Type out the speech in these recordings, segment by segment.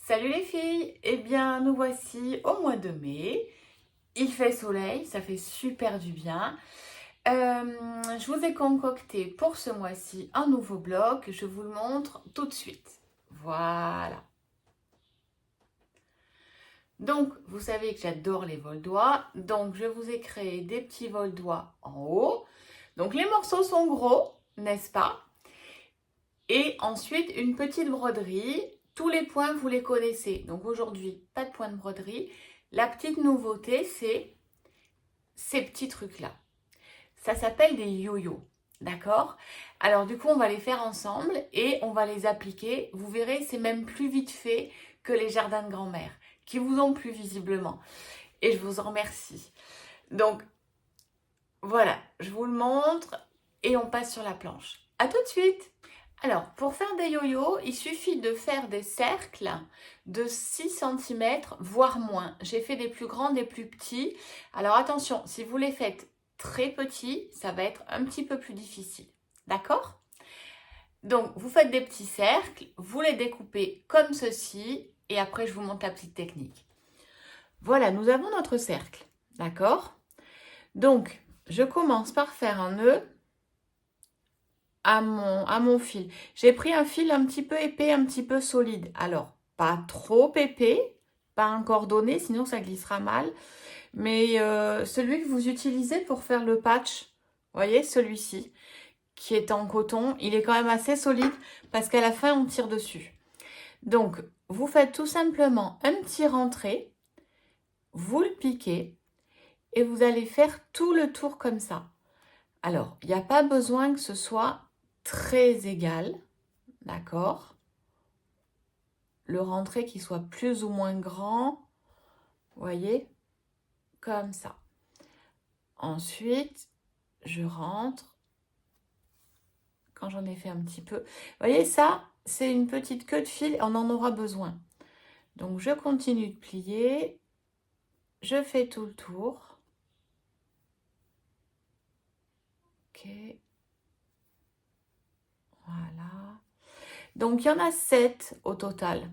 Salut les filles, eh bien nous voici au mois de mai, il fait soleil, ça fait super du bien. Je vous ai concocté pour ce mois-ci un nouveau blog, je vous le montre tout de suite. Voilà. Donc vous savez que j'adore les vol-doigts, donc je vous ai créé des petits vol-doigts en haut. Donc les morceaux sont gros, n'est-ce pas? Et ensuite une petite broderie. Tous les points, vous les connaissez. Donc aujourd'hui, pas de point de broderie. La petite nouveauté, c'est ces petits trucs-là. Ça s'appelle des yo-yo. D'accord? Alors du coup, on va les faire ensemble et on va les appliquer. Vous verrez, c'est même plus vite fait que les jardins de grand-mère, qui vous ont plu visiblement. Et je vous en remercie. Donc, voilà, je vous le montre et on passe sur la planche. À tout de suite! Alors, pour faire des yo-yo, il suffit de faire des cercles de 6 cm, voire moins. J'ai fait des plus grands, des plus petits. Alors attention, si vous les faites très petits, ça va être un petit peu plus difficile. D'accord? Donc, vous faites des petits cercles, vous les découpez comme ceci, et après, je vous montre la petite technique. Voilà, nous avons notre cercle. D'accord? Donc, je commence par faire un nœud à mon fil. J'ai pris un fil un petit peu épais, un petit peu solide. Alors, pas trop épais, pas un cordonné, sinon ça glissera mal. Mais celui que vous utilisez pour faire le patch, vous voyez, celui-ci, qui est en coton, il est quand même assez solide parce qu'à la fin, on tire dessus. Donc, vous faites tout simplement un petit rentré, vous le piquez et vous allez faire tout le tour comme ça. Alors, il n'y a pas besoin que ce soit très égal, d'accord? Le rentré qui soit plus ou moins grand, vous voyez, comme ça. Ensuite, je rentre, quand j'en ai fait un petit peu. Vous voyez, ça, c'est une petite queue de fil, on en aura besoin. Donc, je continue de plier, je fais tout le tour. Ok. Voilà. Donc, il y en a 7 au total.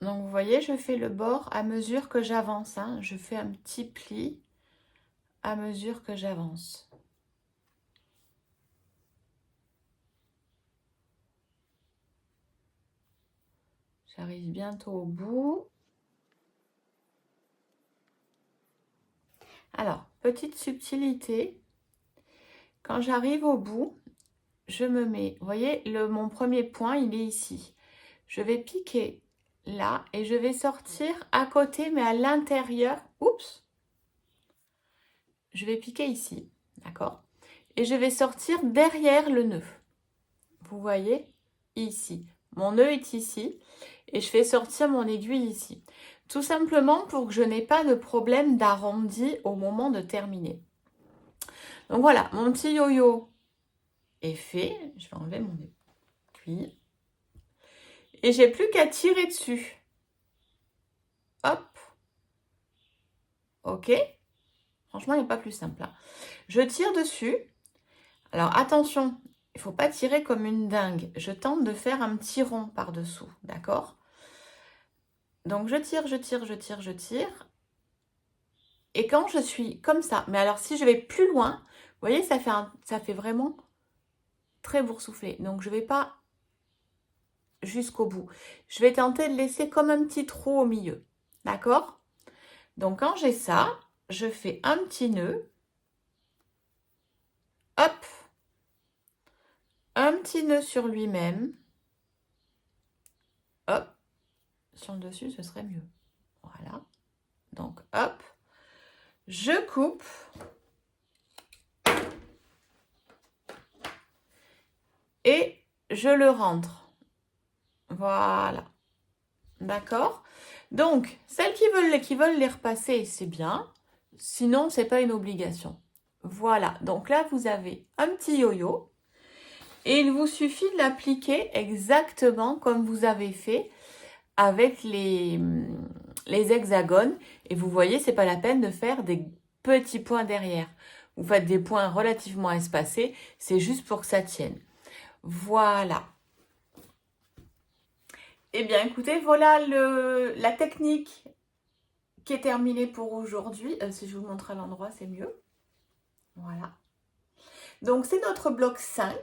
Donc, vous voyez, je fais le bord à mesure que j'avance. Hein. Je fais un petit pli à mesure que j'avance. J'arrive bientôt au bout. Alors, petite subtilité. Quand j'arrive au bout, je me mets, vous voyez, mon premier point, il est ici. Je vais piquer là et je vais sortir à côté, mais à l'intérieur. Oups! Je vais piquer ici, d'accord? Et je vais sortir derrière le nœud. Vous voyez? Ici. Mon nœud est ici et je fais sortir mon aiguille ici. Tout simplement pour que je n'ai pas de problème d'arrondi au moment de terminer. Donc voilà, mon petit yo-yo est fait. Je vais enlever mon aiguille. Et j'ai plus qu'à tirer dessus. Hop. Ok. Franchement, il n'y a pas plus simple. Hein. Je tire dessus. Alors attention, il ne faut pas tirer comme une dingue. Je tente de faire un petit rond par-dessous. D'accord? Donc je tire, je tire, je tire, je tire. Et quand je suis comme ça, mais alors si je vais plus loin, vous voyez, ça fait vraiment très boursouflé. Donc je ne vais pas jusqu'au bout. Je vais tenter de laisser comme un petit trou au milieu. D'accord? Donc quand j'ai ça, je fais un petit nœud. Hop. Un petit nœud sur lui-même. Hop. Sur le dessus, ce serait mieux. Voilà. Donc hop. Je coupe. Et je le rentre. Voilà. D'accord? Donc, celles qui veulent les repasser, c'est bien. Sinon, ce n'est pas une obligation. Voilà. Donc là, vous avez un petit yo-yo. Et il vous suffit de l'appliquer exactement comme vous avez fait avec les hexagones. Et vous voyez, c'est pas la peine de faire des petits points derrière. Vous faites des points relativement espacés, c'est juste pour que ça tienne. Voilà. Eh bien, écoutez, voilà la technique qui est terminée pour aujourd'hui. Si je vous montre à l'endroit, c'est mieux. Voilà. Donc, c'est notre bloc 5.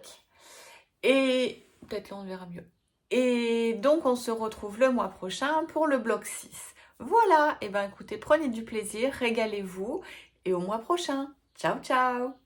Et peut-être là, on verra mieux. Et donc, on se retrouve le mois prochain pour le bloc 6. Voilà. Eh bien, écoutez, prenez du plaisir, régalez-vous. Et au mois prochain. Ciao, ciao!